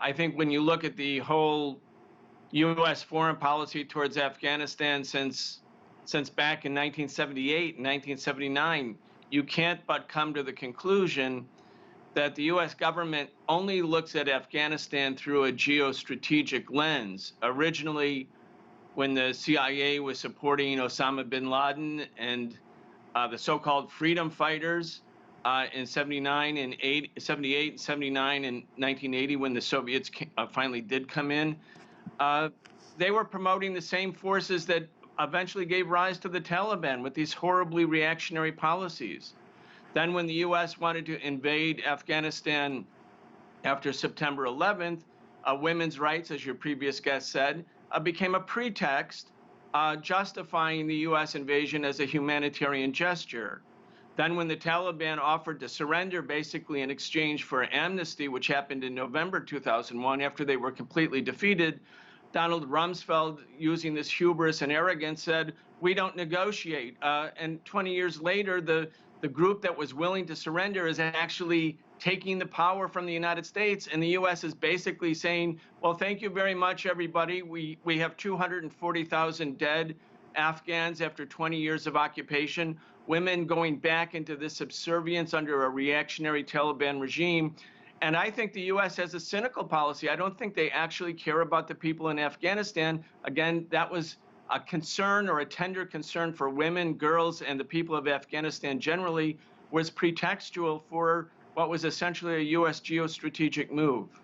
I think when you look at the whole U.S. foreign policy towards Afghanistan since back in 1978 and 1979, you can't but come to the conclusion that the U.S. government only looks at Afghanistan through a geostrategic lens. Originally, when the CIA was supporting Osama bin Laden and the so-called freedom fighters in 79 and 78 and 79 and 1980, when the Soviets finally did come in, they were promoting the same forces that eventually gave rise to the Taliban with these horribly reactionary policies. Then when the U.S. wanted to invade Afghanistan after September 11th, women's rights, as your previous guest said, became a pretext justifying the U.S. invasion as a humanitarian gesture. Then when the Taliban offered to surrender basically in exchange for amnesty, which happened in November 2001 after they were completely defeated, Donald Rumsfeld, using this hubris and arrogance, said, we don't negotiate. And 20 years later, the group that was willing to surrender is actually taking the power from the United States, and the U.S. is basically saying, well, thank you very much, everybody. We have 240,000 dead Afghans after 20 years of occupation, women going back into this subservience under a reactionary Taliban regime. And I think the U.S. has a cynical policy. I don't think they actually care about the people in Afghanistan. Again, that was a concern or a tender concern for women, girls, and the people of Afghanistan generally, was pretextual for what was essentially a U.S. geostrategic move.